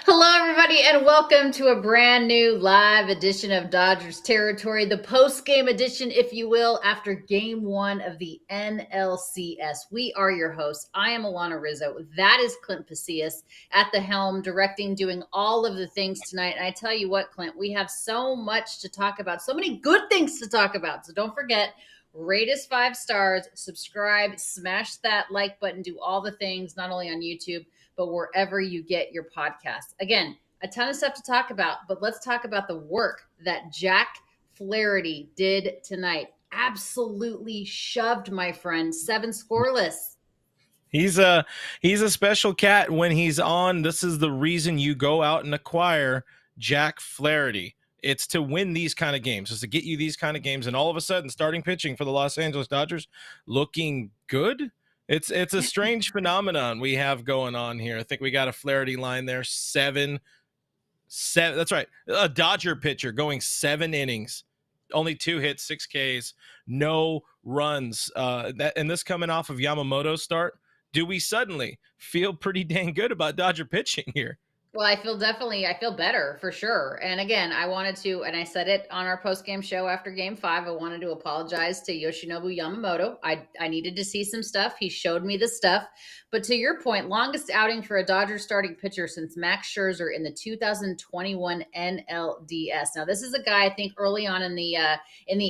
Hello, everybody, and welcome to a brand new live edition of Dodgers Territory, the post-game edition, if you will, after Game 1 of the NLCS. We are your hosts. I am Alanna Rizzo. That is Clint Pasillas at the helm, directing, doing all of the things tonight. And I tell you what, Clint, we have so much to talk about, so many good things to talk about. So don't forget, rate us 5 stars, subscribe, smash that like button, do all the things, not only on YouTube, but wherever you get your podcasts. Again, a ton of stuff to talk about, but let's talk about the work that Jack Flaherty did tonight. Absolutely shoved, my friend. 7 scoreless. He's a special cat when he's on. This is the reason you go out and acquire Jack Flaherty. It's to win these kind of games. It's to get you these kind of games. And all of a sudden, starting pitching for the Los Angeles Dodgers looking good. It's a strange phenomenon we have going on here. I think we got a Flaherty line there. Seven. That's right. A Dodger pitcher going 7 innings, only 2 hits, 6 Ks, no runs. And this coming off of Yamamoto's start. Do we suddenly feel pretty dang good about Dodger pitching here? Well, I feel better for sure. And again, I wanted to, and I said it on our post-game show after Game 5, I wanted to apologize to Yoshinobu Yamamoto. I needed to see some stuff. He showed me the stuff. But to your point, longest outing for a Dodgers starting pitcher since Max Scherzer in the 2021 NLDS. Now, this is a guy I think early on in the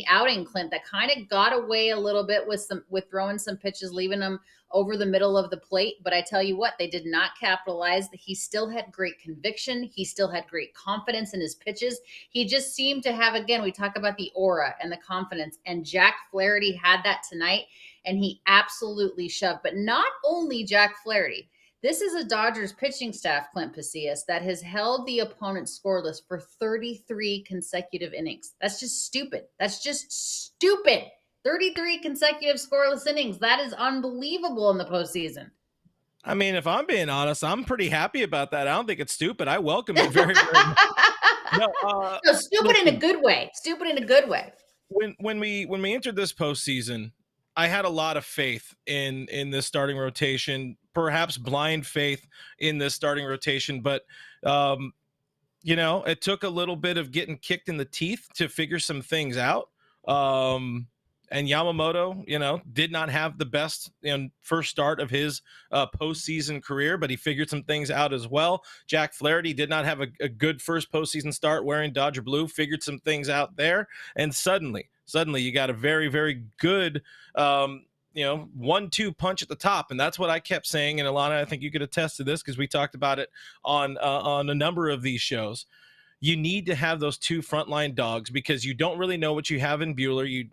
outing, Clint, that kind of got away a little bit with throwing some pitches, leaving them over the middle of the plate. But I tell you what, they did not capitalize. He still had great conviction. He still had great confidence in his pitches. He just seemed to have, again, we talk about the aura and the confidence, and Jack Flaherty had that tonight, and he absolutely shoved. But not only Jack Flaherty, this is a Dodgers pitching staff, Clint Pasillas, that has held the opponent scoreless for 33 consecutive innings. That's just stupid. 33 consecutive scoreless innings. That is unbelievable in the postseason. I mean, if I'm being honest, I'm pretty happy about that. I don't think it's stupid. I welcome it very, very much. No, stupid in a good way. Stupid in a good way. When we entered this postseason, I had a lot of faith in this starting rotation, perhaps blind faith in this starting rotation, but it took a little bit of getting kicked in the teeth to figure some things out. And Yamamoto, did not have the best first start of his postseason career, but he figured some things out as well. Jack Flaherty did not have a good first postseason start wearing Dodger blue, figured some things out there. And suddenly you got a very, very good, 1-2 punch at the top. And that's what I kept saying. And Alanna, I think you could attest to this because we talked about it on a number of these shows. You need to have those 2 frontline dogs because you don't really know what you have in Buehler.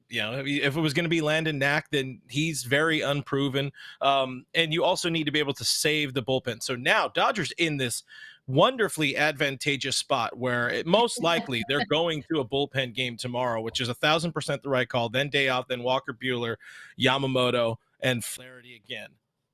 If it was going to be Landon Knack, then he's very unproven. And you also need to be able to save the bullpen. So now Dodgers in this wonderfully advantageous spot where most likely they're going to a bullpen game tomorrow, which is 1,000% the right call. Then day out, then Walker Buehler, Yamamoto, and Flaherty again.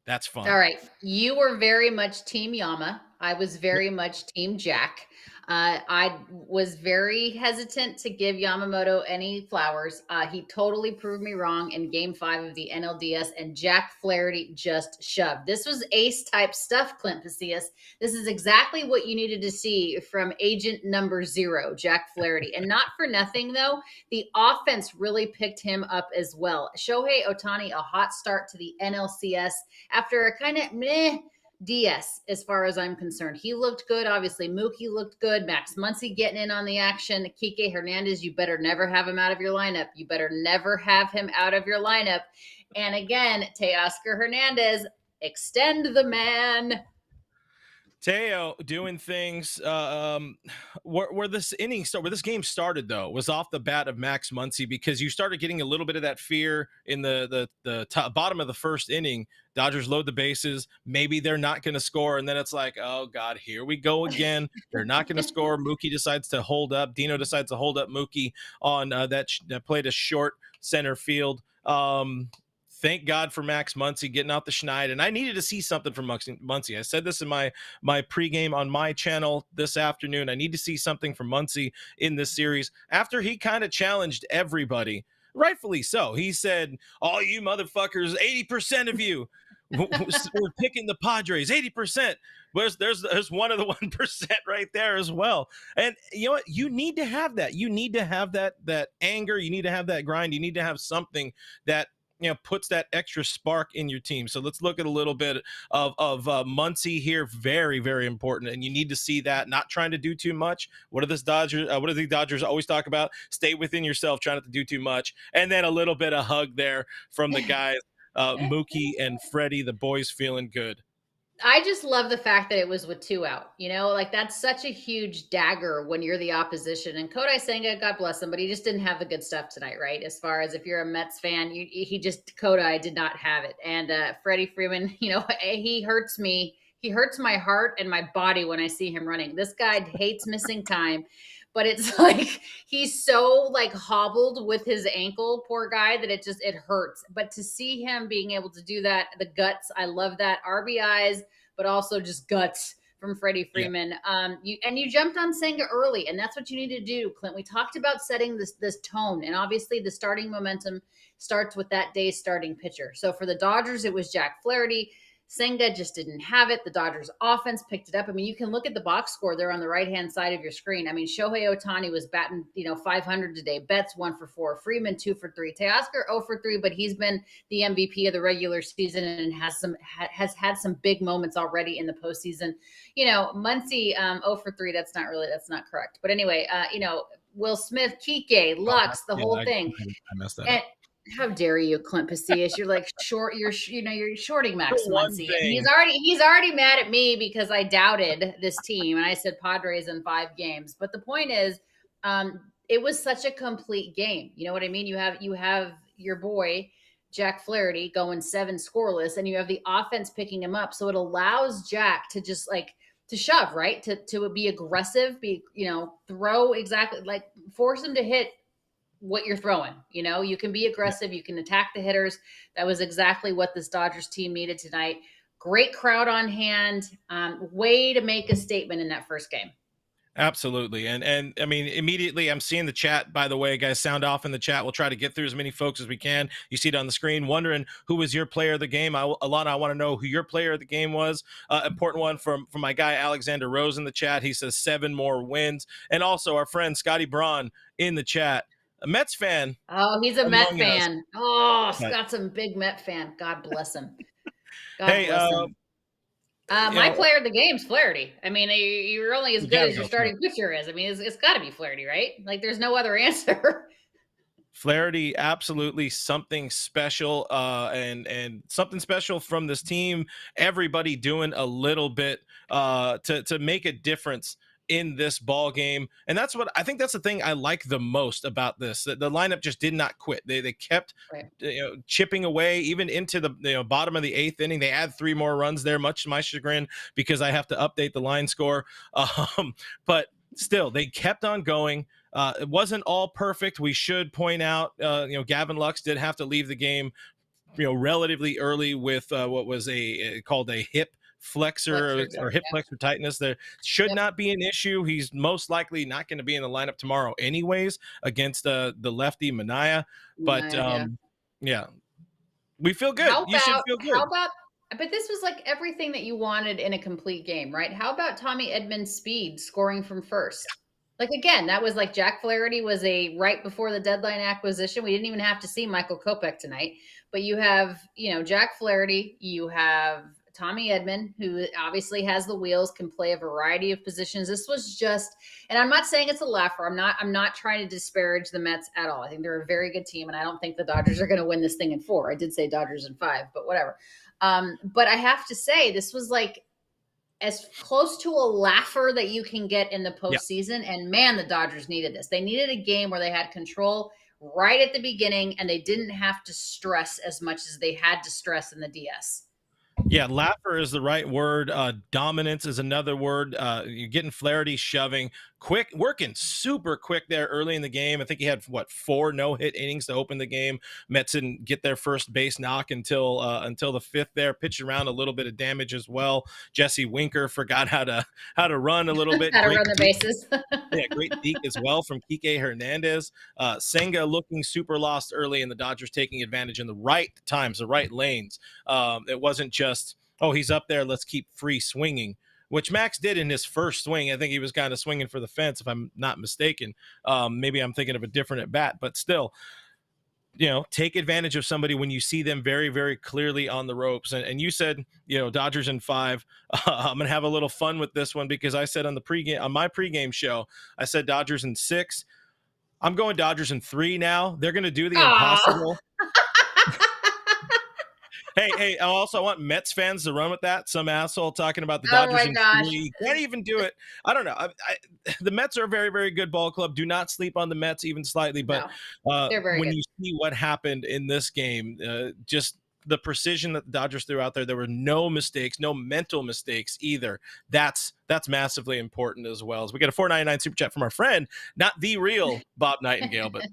That's fun. All right. You were very much Team Yama. I was very much Team Jack. I was very hesitant to give Yamamoto any flowers. He totally proved me wrong in Game 5 of the NLDS, and Jack Flaherty just shoved. This was ace-type stuff, Clint Pasillas. This is exactly what you needed to see from agent number 0, Jack Flaherty. And not for nothing, though, the offense really picked him up as well. Shohei Ohtani, a hot start to the NLCS after a kind of meh DS, as far as I'm concerned. He looked good. Obviously, Mookie looked good. Max Muncy getting in on the action. Kike Hernandez, you better never have him out of your lineup. And again, Teoscar Hernandez, extend the man. Teo doing things where this game started, though, was off the bat of Max Muncy, because you started getting a little bit of that fear in the bottom of the first inning. Dodgers load the bases. Maybe they're not going to score. And then it's like, oh, God, here we go again. They're not going to score. Mookie decides to hold up. Dino decides to hold up Mookie on that play to short center field. thank God for Max Muncy getting out the schneid. And I needed to see something from Muncy. I said this in my pregame on my channel this afternoon. I need to see something from Muncy in this series after he kind of challenged everybody. Rightfully so. He said, all you motherfuckers, 80% of you, we're picking the Padres, 80%. There's one of the 1% right there as well. And you know what? You need to have that. You need to have that anger. You need to have that grind. You need to have something that puts that extra spark in your team. So let's look at a little bit of Muncy here. Very, very important, and you need to see that. Not trying to do too much. What do the Dodgers always talk about? Stay within yourself. Try not to do too much, and then a little bit of hug there from the guys, Mookie and Freddie. The boys feeling good. I just love the fact that it was with 2 out. Like that's such a huge dagger when you're the opposition. And Kodai Senga, God bless him, but he just didn't have the good stuff tonight, right? As far as if you're a Mets fan, Kodai did not have it. And Freddie Freeman, he hurts me. He hurts my heart and my body when I see him running. This guy hates missing time. But it's like he's so like hobbled with his ankle, poor guy, that it hurts. But to see him being able to do that, the guts, I love that. RBIs, but also just guts from Freddie Freeman. Yeah. You jumped on Senga early, and that's what you need to do, Clint. We talked about setting this tone, and obviously the starting momentum starts with that day's starting pitcher. So for the Dodgers, it was Jack Flaherty. Senga just didn't have it. The Dodgers offense picked it up. I mean, you can look at the box score there on the right-hand side of your screen. I mean, Shohei Ohtani was batting, 500 today. Betts 1 for 4. Freeman 2 for 3. Teoscar 0 for 3, but he's been the MVP of the regular season and has had some big moments already in the postseason. Muncy 0 for 3. That's not correct. But anyway, Will Smith, Kike, Lux, the whole thing. I messed that up. How dare you, Clint Pasillas? You're like you're shorting Max Muncy. He's already mad at me because I doubted this team and I said Padres in 5 games. But the point is, it was such a complete game. You know what I mean? You have your boy Jack Flaherty going 7 scoreless, and you have the offense picking him up. So it allows Jack to just to shove, right? To be aggressive, throw exactly, force him to hit what you're throwing. You can be aggressive. You can attack the hitters. That was exactly what this Dodgers team needed tonight. Great crowd on hand. Way to make a statement in that first game. Absolutely. And I mean, immediately I'm seeing the chat, by the way, guys, sound off in the chat. We'll try to get through as many folks as we can. You see it on the screen, wondering who was your player of the game. Alanna, I want to know who your player of the game was. Important one from my guy, Alexander Rose, in the chat. He says 7 more wins. And also our friend, Scotty Braun, in the chat. A Mets fan. Oh, he's a Met fan. Oh, Scott's a big Met fan. God bless him. God bless him. My player of the game's Flaherty. I mean, you're only as good as your starting pitcher is. I mean, it's got to be Flaherty, right? There's no other answer. Flaherty, absolutely something special, and something special from this team. Everybody doing a little bit to make a difference in this ball game. And that's what I think, that's the thing I like the most about this. The lineup just did not quit. They kept chipping away even into the bottom of the 8th inning. They had 3 more runs there, much to my chagrin, because I have to update the line score. But still, they kept on going. It wasn't all perfect. We should point out, Gavin Lux did have to leave the game, relatively early with what was called a hip flexor or hip flexor tightness. There should not be an issue. He's most likely not going to be in the lineup tomorrow anyways against the lefty Manaya. But we feel good. You should feel good. But this was everything that you wanted in a complete game, right? How about Tommy Edman's speed scoring from first? Again, that was Jack Flaherty was a right before the deadline acquisition. We didn't even have to see Michael Kopech tonight, but you have, Jack Flaherty, you have Tommy Edman, who obviously has the wheels, can play a variety of positions. This was just, and I'm not saying it's a laugher. I'm not trying to disparage the Mets at all. I think they're a very good team, and I don't think the Dodgers are going to win this thing in 4. I did say Dodgers in 5, but whatever. But I have to say, this was as close to a laugher that you can get in the postseason. Yeah. And man, the Dodgers needed this. They needed a game where they had control right at the beginning, and they didn't have to stress as much as they had to stress in the DS. Yeah, Laffer is the right word. Dominance is another word. You're getting Flaherty shoving, quick, working super quick there early in the game. I think he had, 4 no-hit innings to open the game. Mets didn't get their first base knock until the fifth there. Pitched around a little bit of damage as well. Jesse Winker forgot how to run a little bit. How to Great run the deep. bases. Yeah, great deke as well from Kike Hernandez. Senga looking super lost early, and the Dodgers taking advantage in the right times, the right lanes. It wasn't just, oh, he's up there, let's keep free swinging, which Max did in his first swing. I think he was kind of swinging for the fence, if I'm not mistaken. Maybe I'm thinking of a different at bat, but still, take advantage of somebody when you see them very, very clearly on the ropes. And you said, Dodgers in 5. I'm gonna have a little fun with this one because I said on my pregame show, I said Dodgers in 6. I'm going Dodgers in 3 now. They're gonna do the Aw. impossible. Hey, I also want Mets fans to run with that. Some asshole talking about the Oh Dodgers my in gosh. 3. Can't even do it. I don't know. The Mets are a very, very good ball club. Do not sleep on the Mets even slightly. But No, they're very when good. you see what happened in this game, just the precision that the Dodgers threw out there were no mistakes, no mental mistakes either. That's massively important as well. As we get a $4.99 super chat from our friend, not the real Bob Nightingale, but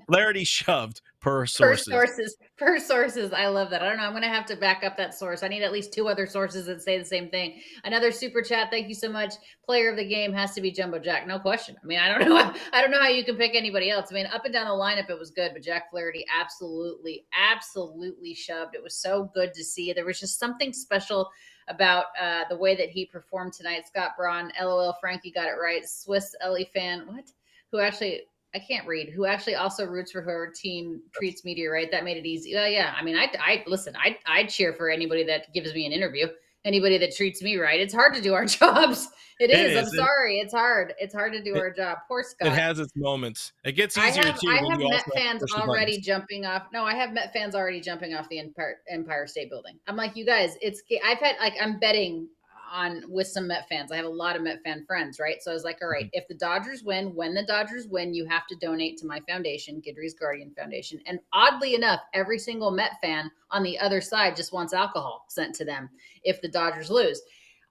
Flaherty shoved per Per sources. sources, per sources. I love that. I don't know. I'm going to have to back up that source. I need at least 2 other sources that say the same thing. Another super chat. Thank you so much. Player of the game has to be Jumbo Jack. No question. I mean, I don't know. I don't know how you can pick anybody else. I mean, up and down the lineup, it was good, but Jack Flaherty absolutely, absolutely shoved. It was so good to see. There was just something special about the way that he performed tonight. Scott Braun, LOL, Frankie got it right. Swiss Ellie fan, what? Who actually I can't read. Who actually also roots for her team treats media right. That made it easy. Yeah. I mean, I listen. I cheer for anybody that gives me an interview. Anybody that treats me right. It's hard to do our jobs. It It is. I'm is. sorry. It's hard. It's hard to do It, our job. Poor it Scott. has its moments. It gets I easier have too I when have you Met also have to fans push the already buttons. jumping off. No, I have Met fans already jumping off the Empire State Building. I'm like, you guys, I've had I'm betting on with some Met fans. I have a lot of Met fan friends, right? So I was like, all right, if the Dodgers win, when the Dodgers win, you have to donate to my foundation, Gidry's Guardian Foundation. And oddly enough, every single Met fan on the other side just wants alcohol sent to them if the Dodgers lose.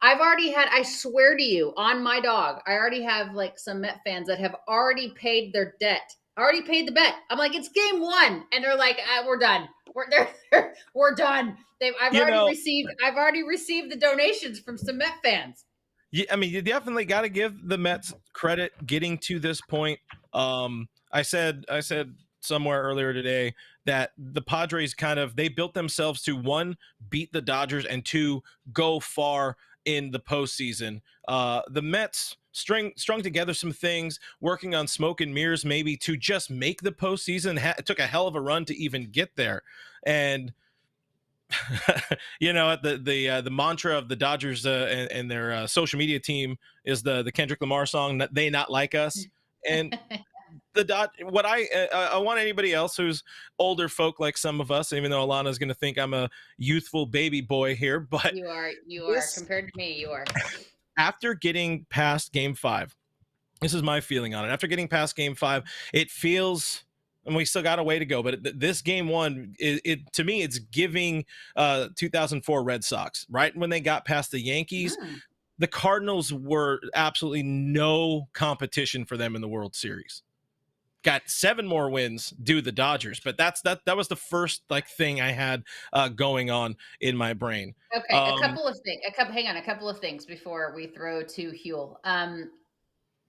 I've already had, I swear to you, on my dog, I already have like some Met fans that have already paid their debt, already paid the bet. I'm like, it's game 1. And they're like, we're done. We're done. You know, I've already received the donations from some Met fans. I mean, you definitely got to give the Mets credit getting to this point. I said somewhere earlier today that the Padres they built themselves to, 1, beat the Dodgers, and 2, go far in the postseason. The Mets strung together some things, working on smoke and mirrors maybe to just make the postseason. It took a hell of a run to even get there, and the mantra of the Dodgers and their social media team is the Kendrick Lamar song, "They Not Like Us." And what I want anybody else who's older folk like some of us, even though Alanna is going to think I'm a youthful baby boy here, but You are this compared to me. You are. after getting past Game 5, this is my feeling on it. After getting past Game 5, it feels, and we still got a way to go, but this Game 1, to me, it's giving 2004 Red Sox. Right when they got past the Yankees, Mm. the Cardinals were absolutely no competition for them in the World Series. Got 7 more wins due the Dodgers, but that was the first thing I had going on in my brain. Okay, a couple of things. Hang on, a couple of things before we throw to Huel.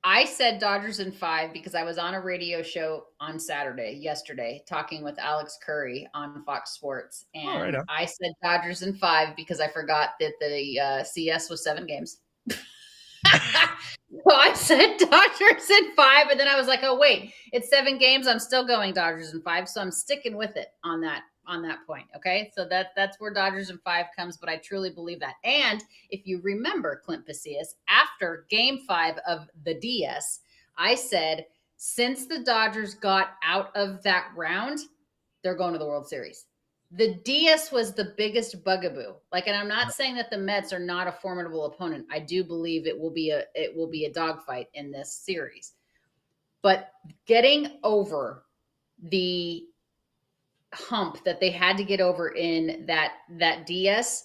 I said Dodgers in 5 because I was on a radio show on yesterday, talking with Alex Curry on Fox Sports. All right. And I said Dodgers in 5 because I forgot that the CS was 7 games. So I said Dodgers in 5. And then I was like, oh, wait, it's 7 games. I'm still going Dodgers in 5. So I'm sticking with it on that point. Okay. So that's where Dodgers in 5 comes, but I truly believe that. And if you remember, Clint Pasillas, after game 5 of the DS, I said, since the Dodgers got out of that round, they're going to the World Series. The DS was the biggest bugaboo. And I'm not saying that the Mets are not a formidable opponent. I do believe it will be a dogfight in this series. But getting over the hump that they had to get over in that DS,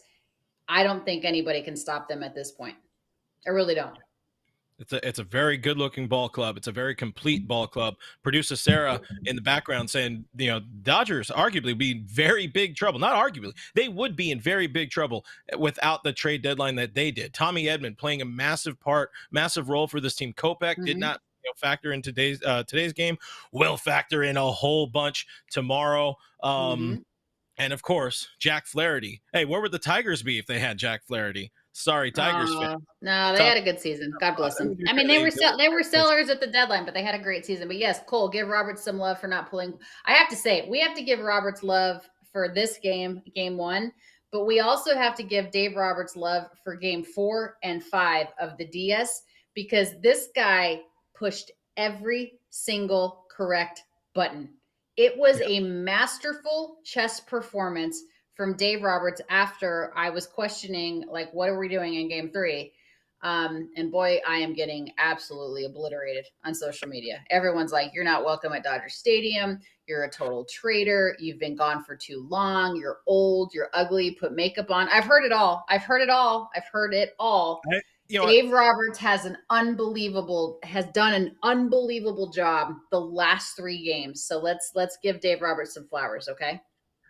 I don't think anybody can stop them at this point. I really don't. It's a very good looking ball club. It's a very complete ball club. Producer Sarah in the background saying, Dodgers arguably be in very big trouble. Not arguably, they would be in very big trouble without the trade deadline that they did. Tommy Edman playing a massive role for this team. Kopech did not factor in today's game. Will factor in a whole bunch tomorrow. And of course, Jack Flaherty. Hey, where would the Tigers be if they had Jack Flaherty? Sorry, Tigers fan. No, they had a good season. God bless them. I mean, they were sellers at the deadline, but they had a great season. But yes, Cole, give Roberts some love for not pulling. I have to say, we have to give Roberts love for this game 1, but we also have to give Dave Roberts love for game 4 and 5 of the DS, because this guy pushed every single correct button. It was a masterful chess performance from Dave Roberts after I was questioning, like, what are we doing in game 3? And boy, I am getting absolutely obliterated on social media. Everyone's like, you're not welcome at Dodger Stadium. You're a total traitor. You've been gone for too long. You're old. You're ugly. Put makeup on. I've heard it all. Dave Roberts has done an unbelievable job the last 3 games. So let's give Dave Roberts some flowers, okay?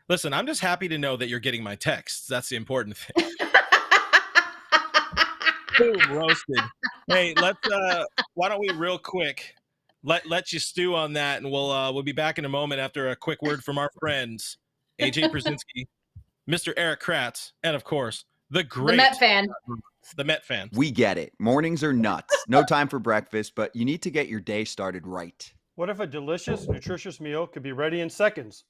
Listen, I'm just happy to know that you're getting my texts. That's the important thing. Boom, roasted. Hey, why don't we real quick let you stew on that, and we'll be back in a moment after a quick word from our friends, AJ Brzezinski, Mr. Eric Kratz, and of course, the Met fan. We get it. Mornings are nuts. No time for breakfast, but you need to get your day started right. What if a delicious, nutritious meal could be ready in seconds?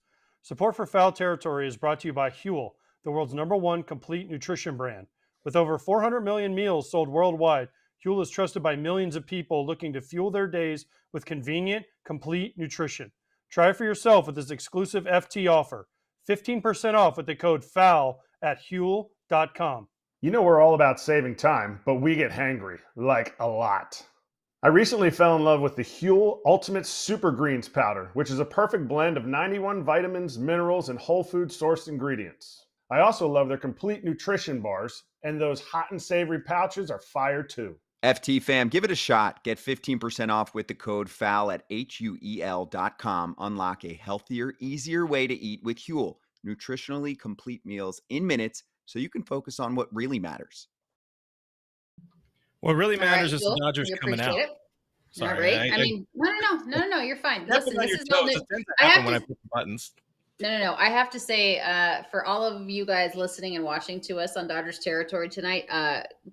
Support for Foul Territory is brought to you by Huel, the world's #1 complete nutrition brand. With over 400 million meals sold worldwide, Huel is trusted by millions of people looking to fuel their days with convenient, complete nutrition. Try it for yourself with this exclusive FT offer. 15% off with the code FOUL at Huel.com. You know we're all about saving time, but we get hangry, like a lot. I recently fell in love with the Huel Ultimate Super Greens Powder, which is a perfect blend of 91 vitamins, minerals, and whole food sourced ingredients. I also love their complete nutrition bars, and those hot and savory pouches are fire too. FT fam, give it a shot. Get 15% off with the code FOUL at HUEL.com. Unlock a healthier, easier way to eat with Huel. Nutritionally complete meals in minutes so you can focus on what really matters. What really matters is the Dodgers coming out. Sorry, I mean, no, you're fine. Listen, this is when I push the buttons. No. I have to say, for all of you guys listening and watching to us on Dodgers Territory tonight,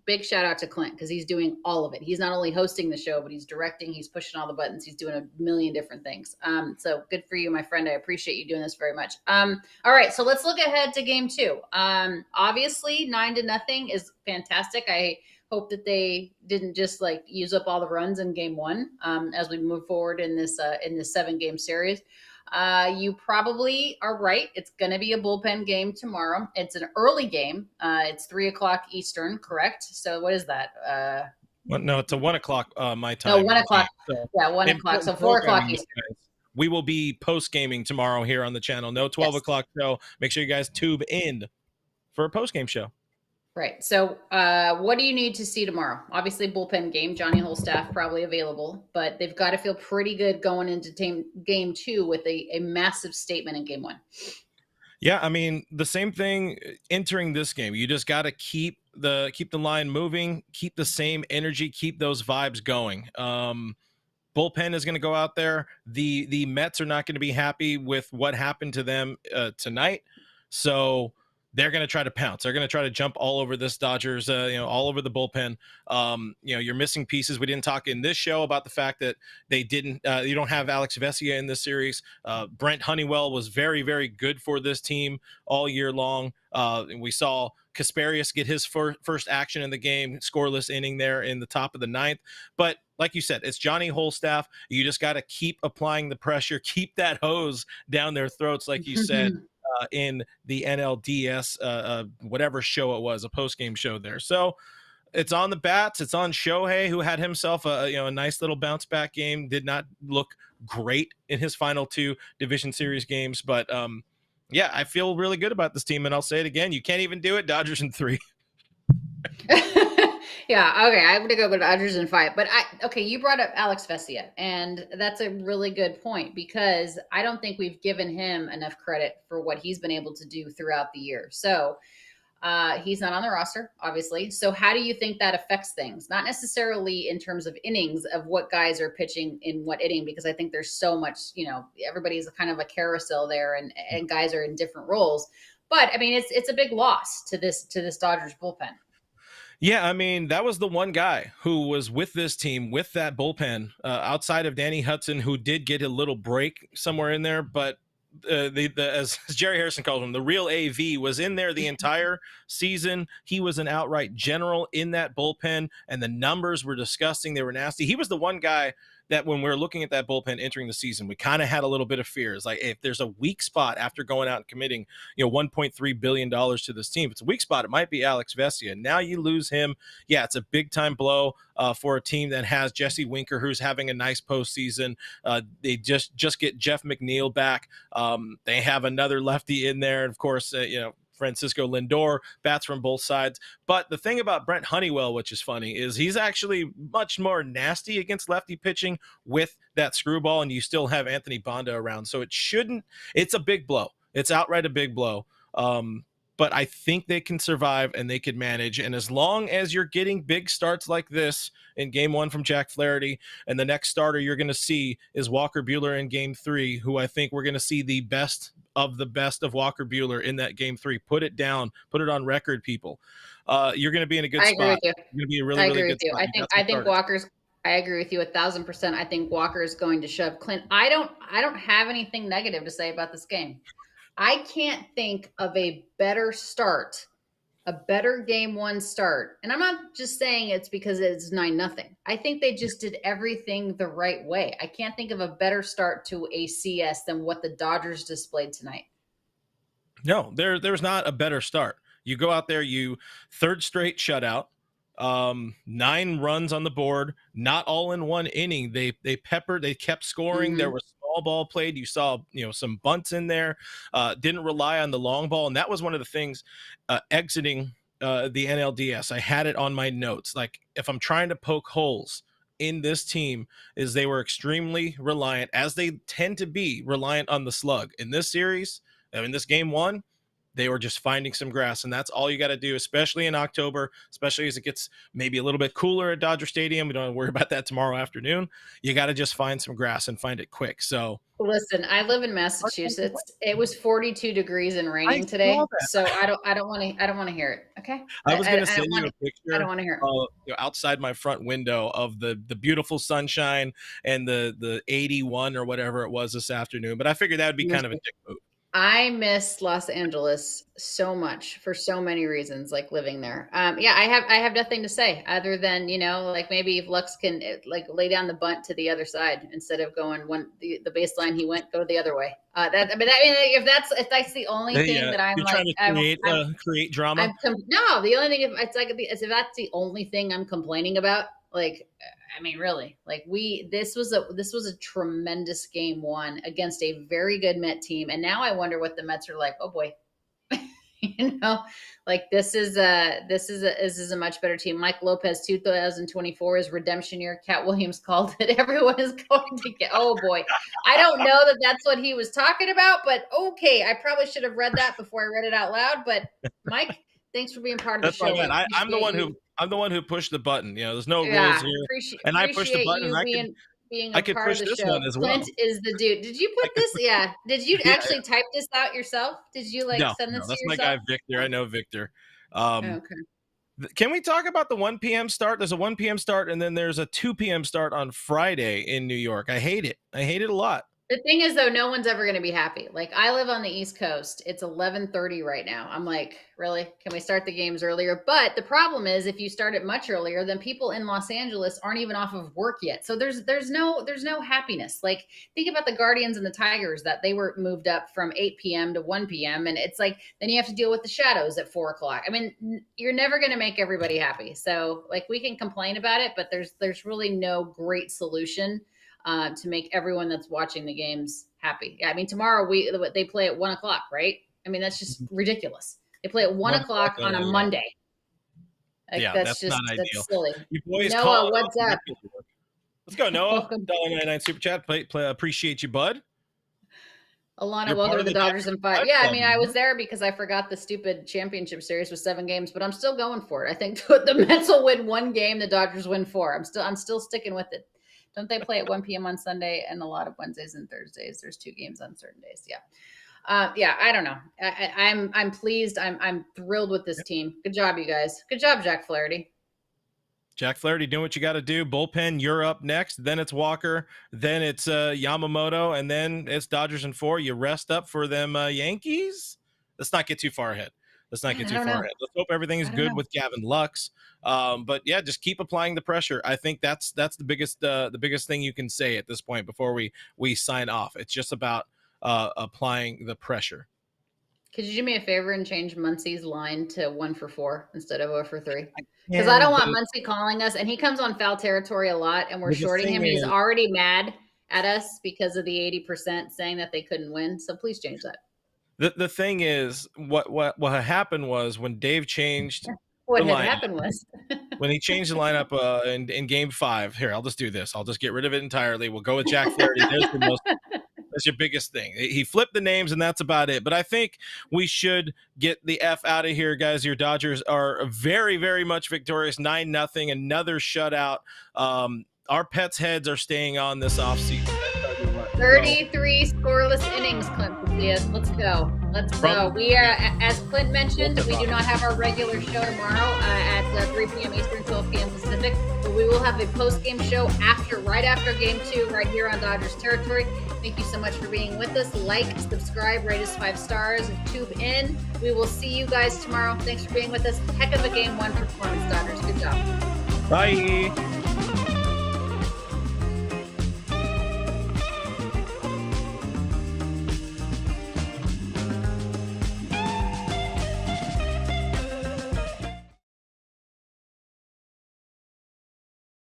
big shout out to Clint, because he's doing all of it. He's not only hosting the show, but he's directing, he's pushing all the buttons, he's doing a million different things. So good for you, my friend. I appreciate you doing this very much. All right, so let's look ahead to game 2. Obviously, 9-0 is fantastic. I hope that they didn't just like use up all the runs in game 1 as we move forward in this 7-game series. You probably are right. It's going to be a bullpen game tomorrow. It's an early game. It's 3:00 Eastern, correct? So what is that? No, it's a 1:00 my time. No, 1:00. So, yeah, 1:00. So 4:00 Eastern. We will be post-gaming tomorrow here on the channel. No 12 o'clock show. Make sure you guys tube in for a post-game show. Right. So what do you need to see tomorrow? Obviously, bullpen game. Johnny Holstaff probably available, but they've got to feel pretty good going into game 2 with a massive statement in game 1. Yeah, I mean, the same thing entering this game. You just got to keep the line moving, keep the same energy, keep those vibes going. Bullpen is going to go out there. The Mets are not going to be happy with what happened to them tonight. So they're going to try to pounce. They're going to try to jump all over this Dodgers, all over the bullpen. You're missing pieces. We didn't talk in this show about the fact that they didn't. You don't have Alex Vesia in this series. Brent Honeywell was very, very good for this team all year long. And we saw Kasparius get his first action in the game, scoreless inning there in the top of the 9th. But like you said, it's Johnny Holstaff. You just got to keep applying the pressure, keep that hose down their throats, like you said. In the NLDS, whatever show it was, a post-game show there. So it's on the bats. It's on Shohei, who had himself a nice little bounce back game. Did not look great in his final 2 division series games, but I feel really good about this team. And I'll say it again: you can't even do it. Dodgers in 3. Yeah, okay, I'm gonna go with Dodgers in 5. But okay, you brought up Alex Vesia, and that's a really good point because I don't think we've given him enough credit for what he's been able to do throughout the year. So he's not on the roster, obviously. So how do you think that affects things? Not necessarily in terms of innings of what guys are pitching in what inning, because I think there's so much, everybody's kind of a carousel there, and guys are in different roles. But I mean, it's a big loss to this Dodgers bullpen. Yeah, I mean, that was the one guy who was with this team, with that bullpen, outside of Danny Hudson, who did get a little break somewhere in there. But as Jerry Harrison calls him, the real AV was in there the entire season. He was an outright general in that bullpen, and the numbers were disgusting. They were nasty. He was the one guy that when we were looking at that bullpen entering the season, we kind of had a little bit of fear. It's like, if there's a weak spot after going out and committing, $1.3 billion to this team, if it's a weak spot, it might be Alex Vesia. Now you lose him. Yeah, it's a big time blow for a team that has Jesse Winker, who's having a nice postseason. They just get Jeff McNeil back. They have another lefty in there. And of course, Francisco Lindor bats from both sides. But the thing about Brent Honeywell, which is funny, is he's actually much more nasty against lefty pitching with that screwball, and you still have Anthony Bonda around. So it's a big blow. It's outright a big blow. But I think they can survive and they can manage. And as long as you're getting big starts like this in game 1 from Jack Flaherty, and the next starter you're going to see is Walker Buehler in game 3, who I think we're going to see the best of Walker Buehler in that game 3. Put it down, put it on record, people. You're going to be in a good spot. You're going to be a really, really good spot. I think Walker's. I agree with you 1,000%. I think Walker is going to shove Clint. I don't have anything negative to say about this game. I can't think of a better start, a better game 1 start. And I'm not just saying it's because it's 9-0. I think they just did everything the right way. I can't think of a better start to a CS than what the Dodgers displayed tonight. No, there's not a better start. You go out there, you third straight shutout, 9 runs on the board, not all in one inning. They kept scoring. There was small ball played. You saw, some bunts in there, didn't rely on the long ball. And that was one of the things exiting the NLDS. I had it on my notes. Like, if I'm trying to poke holes in this team, is they were extremely reliant, as they tend to be, reliant on the slug. In this series, in this game 1, they were just finding some grass, and that's all you got to do, especially in October, especially as it gets maybe a little bit cooler at Dodger Stadium. We don't have to worry about that tomorrow afternoon. You got to just find some grass and find it quick. So listen, I live in Massachusetts. It was 42 degrees and raining today, so I don't want to hear it. Okay, I was going to send you a picture. I don't want to hear it. Outside my front window of the beautiful sunshine and the 81 or whatever it was this afternoon, but I figured that would be kind of a dick move. I miss Los Angeles so much for so many reasons, like living there. I have nothing to say other than, like maybe if Lux can lay down the bunt to the other side instead of going the baseline he went, go the other way. If that's the only thing that I'm trying to create drama. No, the only thing if that's the only thing I'm complaining about, really, this was a tremendous game 1 against a very good Met team. And now I wonder what the Mets are like. Oh boy, this is a much better team. Mike Lopez, 2024 is redemption year. Cat Williams called it. Everyone is going to get, oh boy. I don't know that that's what he was talking about, but okay. I probably should have read that before I read it out loud, but Mike, thanks for being part of the show. I'm the one who pushed the button. There's no rules here. And I pushed the button. I could push this one as well. Clint is the dude. Did you put this? Yeah. Did you actually type this out yourself? Did you send this to yourself? That's my guy, Victor. I know Victor. Okay. Can we talk about the 1 p.m. start? There's a 1 p.m. start, and then there's a 2 p.m. start on Friday in New York. I hate it. I hate it a lot. The thing is, though, no one's ever going to be happy. I live on the East Coast. It's 11:30 right now. I'm like, really? Can we start the games earlier? But the problem is, if you start it much earlier, then people in Los Angeles aren't even off of work yet. So there's no happiness. Think about the Guardians and the Tigers, that they were moved up from 8 p.m. to 1 p.m. And it's then you have to deal with the shadows at 4 o'clock. You're never going to make everybody happy. So we can complain about it, but there's really no great solution to make everyone that's watching the games happy. Yeah, tomorrow they play at 1 o'clock, right? That's just ridiculous. They play at 1 o'clock on a Monday. Like, Yeah, that's not ideal. that's silly. You boys Noah, call what's up? Let's go, Noah. Welcome. $1.99 super chat. Appreciate you, bud. Alana, You're welcome part to of the the Dodgers in 5. Dodgers Yeah, I Club, mean, I was man. there because I forgot the stupid championship series with 7 games, but I'm still going for it. I think the Mets will win 1 game, the Dodgers win 4. I'm still sticking with it. Don't they play at 1 p.m. on Sunday and a lot of Wednesdays and Thursdays? There's 2 games on certain days. Yeah. Yeah, I don't know. I'm pleased. I'm thrilled with this team. Good job, you guys. Good job, Jack Flaherty. Jack Flaherty doing what you got to do. Bullpen, you're up next. Then it's Walker. Then it's Yamamoto. And then it's Dodgers in 4. You rest up for them Yankees. Let's not get too far ahead. Let's hope everything is good with Gavin Lux. But yeah, just keep applying the pressure. I think that's the biggest thing you can say at this point before we sign off. It's just about applying the pressure. Could you do me a favor and change Muncie's line to 1 for 4 instead of 0 for 3? Because I don't want Muncie calling us, and he comes on foul territory a lot, and we're shorting him. He's already mad at us because of the 80% saying that they couldn't win. So please change that. The thing is, what happened was when Dave changed what had happened was when he changed the lineup in game 5. Here, I'll just do this. I'll just get rid of it entirely. We'll go with Jack Flaherty. That's your biggest thing. He flipped the names, and that's about it. But I think we should get the F out of here, guys. Your Dodgers are very, very much victorious. 9-0, another shutout. Our pets' heads are staying on this offseason. 33 scoreless innings, Clint Pasillas. Let's go. Let's go. We are, as Clint mentioned, we do not have our regular show tomorrow at 3 p.m. Eastern, 12 p.m. Pacific. But we will have a post-game show right after Game 2, right here on Dodgers territory. Thank you so much for being with us. Like, subscribe, rate us 5 stars, and tube in. We will see you guys tomorrow. Thanks for being with us. Heck of a Game 1 performance, Dodgers. Good job. Bye.